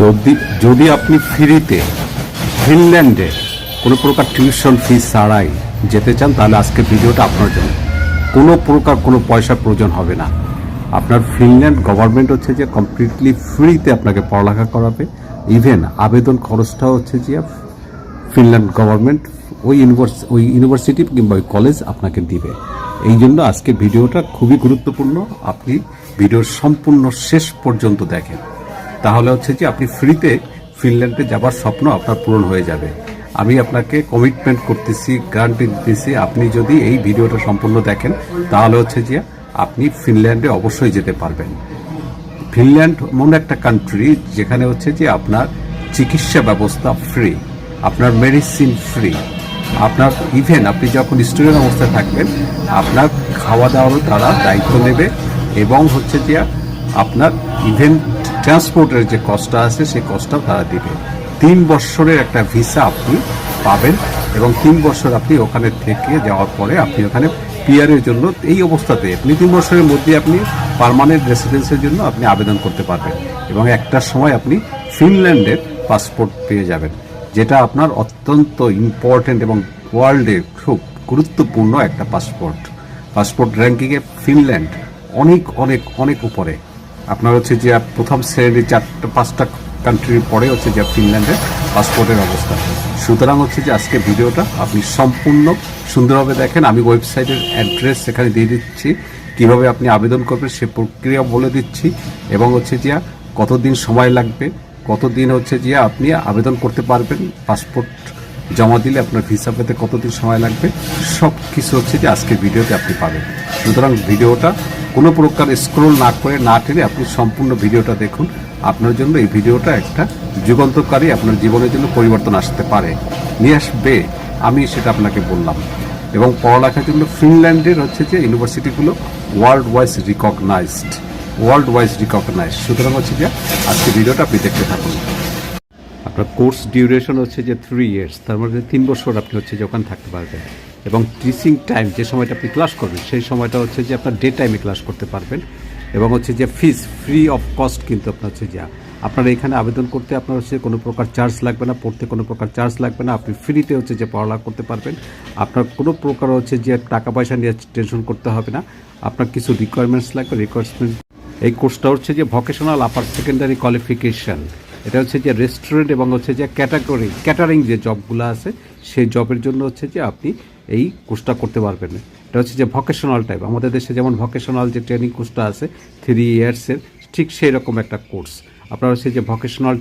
যদি যদি আপনি ফ্রিতে ফিনল্যান্ডে কোনো প্রকার টিউশন ফি ছাড়াই যেতে চান, তাহলে আজকের ভিডিওটা আপনার জন্য। কোনো প্রকার কোনো পয়সার প্রয়োজন হবে না। আপনার ফিনল্যান্ড গভর্নমেন্ট হচ্ছে যে কমপ্লিটলি ফ্রিতে আপনাকে পড়ালেখা করাবে। ইভেন আবেদন খরচটা হচ্ছে যে ফিনল্যান্ড গভর্নমেন্ট ওই ইউনিভার্সিটি কিংবা ওই কলেজ আপনাকে দিবে। এই জন্য আজকের ভিডিওটা খুবই গুরুত্বপূর্ণ। আপনি ভিডিওর সম্পূর্ণ শেষ পর্যন্ত দেখেন, তাহলে হচ্ছে যে আপনি ফ্রিতে ফিনল্যান্ডে যাবার স্বপ্ন আপনার পূরণ হয়ে যাবে। আমি আপনাকে কমিটমেন্ট করতেছি, গ্যারান্টি দিতেছি, আপনি যদি এই ভিডিওটা সম্পূর্ণ দেখেন তাহলে হচ্ছে যে আপনি ফিনল্যান্ডে অবশ্যই যেতে পারবেন। ফিনল্যান্ড এমন একটা কান্ট্রি যেখানে হচ্ছে যে আপনার চিকিৎসা ব্যবস্থা ফ্রি, আপনার মেডিসিন ফ্রি, আপনার ইভেন আপনি যখন স্টুডেন্ট অবস্থায় থাকবেন আপনার খাওয়া দাওয়ারও তারা দায়িত্ব নেবে, এবং হচ্ছে যে আপনার ইভেন ট্রান্সপোর্টের যে কস্টটা আছে সেই কস্টটাও তারা দিবে। 3 বছরের একটা ভিসা আপনি পাবেন, এবং 3 বছর আপনি ওখানে থেকে যাওয়ার পরে আপনি ওখানে পিআরের জন্য এই অবস্থাতে আপনি 3 বছরের মধ্যে আপনি পার্মানেন্ট রেসিডেন্সের জন্য আপনি আবেদন করতে পারবেন, এবং একটা সময় আপনি ফিনল্যান্ডের পাসপোর্ট পেয়ে যাবেন, যেটা আপনার অত্যন্ত ইম্পর্টেন্ট এবং ওয়ার্ল্ডের খুব গুরুত্বপূর্ণ একটা পাসপোর্ট র্যাঙ্কিংয়ে ফিনল্যান্ড অনেক অনেক অনেক উপরে। আপনার হচ্ছে যে প্রথম শ্রেণীর 4-5টা কান্ট্রির পরে হচ্ছে যে ফিনল্যান্ডের পাসপোর্টের অবস্থা। সুতরাং হচ্ছে যে আজকে ভিডিওটা আপনি সম্পূর্ণ সুন্দরভাবে দেখেন। আমি ওয়েবসাইটের অ্যাড্রেস সেখানে দিয়ে দিচ্ছি, কিভাবে আপনি আবেদন করবেন সে প্রক্রিয়া বলে দিচ্ছি, এবং হচ্ছে যে কতদিন সময় লাগবে, কতদিন হচ্ছে যে আপনি আবেদন করতে পারবেন, পাসপোর্ট জমা দিলে আপনার ভিসা পেতে কতদিন সময় লাগবে, সব কিছু হচ্ছে যে আজকের ভিডিওতে আপনি পাবেন। সুতরাং ভিডিওটা কোনো প্রকার স্ক্রল না করে না টেনে আপনি সম্পূর্ণ ভিডিওটা দেখুন। আপনার জন্য এই ভিডিওটা একটা যুগান্তকারী, আপনার জীবনের জন্য পরিবর্তন আসতে পারে, নিয়ে আসবে, আমি সেটা আপনাকে বললাম। এবং পড়ালেখার জন্য ফিনল্যান্ডের হচ্ছে যে ইউনিভার্সিটিগুলো ওয়ার্ল্ড ওয়াইজ রিকগনাইজড। সুতরাং হচ্ছে যে আজকে ভিডিওটা আপনি দেখতে থাকুন। আপনার কোর্স ডিউরেশন হচ্ছে যে 3 ইয়ার্স, তার মধ্যে 3 বছর আপনি হচ্ছে যে ওখানে থাকতে পারবেন, এবং টিচিং টাইম যে সময়টা আপনি ক্লাস করবেন সেই সময়টা হচ্ছে যে আপনার ডে টাইমে ক্লাস করতে পারবেন, এবং হচ্ছে যে ফিস ফ্রি অফ কস্ট। কিন্তু আপনার হচ্ছে যে আপনার এখানে আবেদন করতে আপনার হচ্ছে কোনো প্রকার চার্জ লাগবে না, পড়তে কোনো প্রকার চার্জ লাগবে না, আপনি ফ্রিতে হচ্ছে যে পড়ালেখা করতে পারবেন। আপনার কোনো প্রকার হচ্ছে যে টাকা পয়সা নিয়ে টেনশন করতে হবে না। আপনার কিছু রিকোয়ারমেন্টস লাগবে, এই কোর্সটা হচ্ছে যে ভোকেশনাল আপার সেকেন্ডারি কোয়ালিফিকেশন। এটা হচ্ছে যে রেস্টুরেন্ট এবং হচ্ছে যে ক্যাটারিং যে জবগুলো আছে সেই জবের জন্য হচ্ছে যে আপনি এই কোর্সটা করতে পারবেন। এটা হচ্ছে যে ভোকেশনাল টাইপ, আমাদের দেশে যেমন ভোকেশনাল যে ট্রেনিং কোর্সটা আছে 3 ইয়ার্সের, ঠিক সেই রকম একটা কোর্স। আপনার হচ্ছে যে ভোকেশনাল